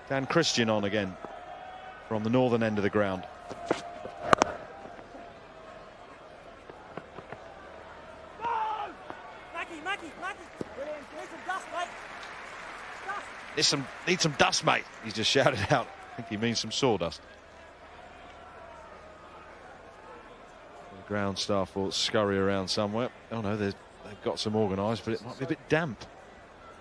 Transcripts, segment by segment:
Dan Christian on again from the northern end of the ground. Need some dust, mate. He's just shouted out. I think he means some sawdust. The ground staff will scurry around somewhere. Oh no, they've got some organised, but it might be a bit damp.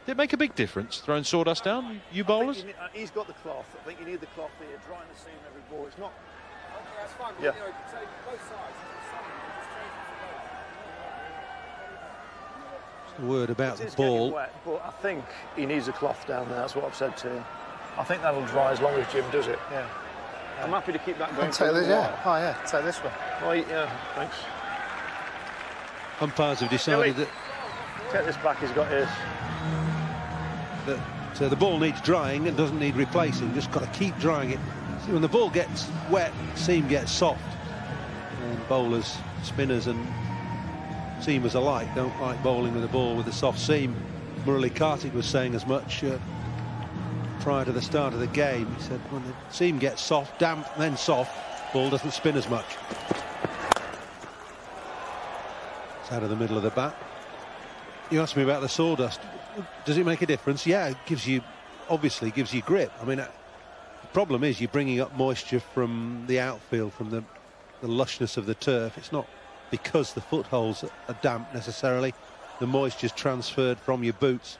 Did it make a big difference throwing sawdust down, you bowlers? He's got the cloth. I think you need the cloth here, drying the seam every ball. It's not. Okay, that's fine. Yeah. Both sides. A word about the It is ball. getting wet, but I think he needs a cloth down there. That's what I've said to him. I think that'll dry as long as Jim does it. Yeah. I'm happy to keep that going. Take this, yeah. Oh yeah, take this one. Oh yeah, thanks. Umpires have decided that Take this back. He's got his. the ball needs drying and doesn't need replacing. Just got to keep drying it. See, when the ball gets wet, seam gets soft, and bowlers, spinners and seamers alike don't like bowling with a ball with a soft seam. Murali Kartik was saying as much prior to the start of the game. He said when the seam gets soft, damp, then soft, ball doesn't spin as much. It's out of the middle of the bat. You asked me about the sawdust. Does it make a difference? Yeah, it obviously gives you grip. I mean, the problem is you're bringing up moisture from the outfield, from the lushness of the turf. It's not because the footholes are damp necessarily. The moisture's transferred from your boots,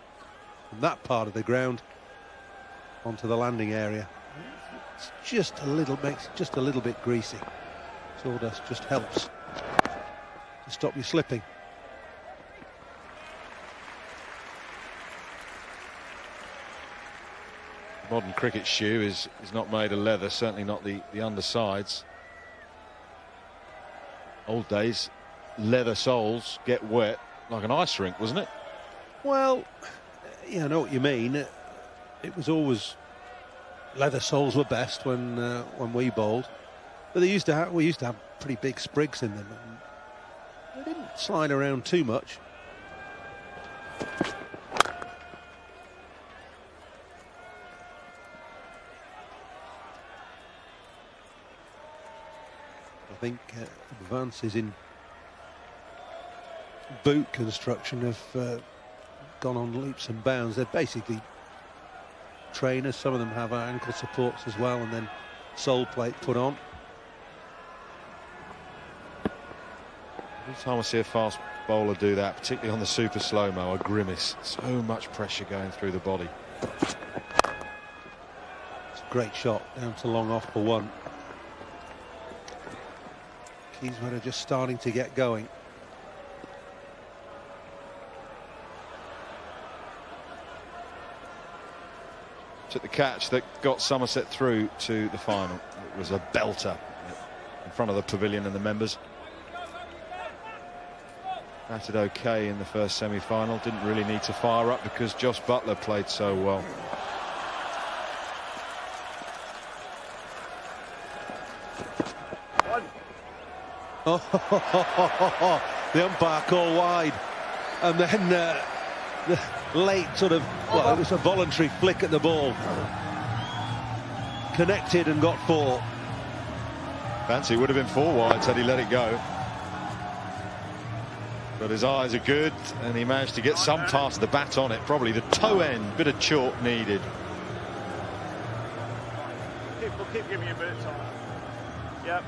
from that part of the ground, onto the landing area. It's just a little, makes it just a little bit greasy. Sawdust just helps to stop you slipping. Modern cricket shoe is not made of leather, certainly not the undersides. Old days, leather soles get wet like an ice rink, wasn't it? Well, yeah, I know what you mean. It was always leather soles were best when we bowled, but we used to have pretty big sprigs in them, and they didn't slide around too much. I think advances in boot construction have gone on leaps and bounds. They're basically trainers. Some of them have ankle supports as well, and then sole plate put on. Every time I see a fast bowler do that, particularly on the super slow-mo, I grimace. So much pressure going through the body. It's a great shot down to long off for one. Keysman are just starting to get going. Took the catch that got Somerset through to the final. It was a belter in front of the pavilion and the members. Batted okay in the first semi-final. Didn't really need to fire up because Josh Butler played so well. Oh, the umpire called wide, and then the late sort of, well, it was a voluntary flick at the ball, connected and got 4. Fancy would have been 4 wides had he let it go, but his eyes are good and he managed to get some pass of the bat on it. Probably the toe end, bit of chalk needed. We'll keep giving you a bit of time. Yep.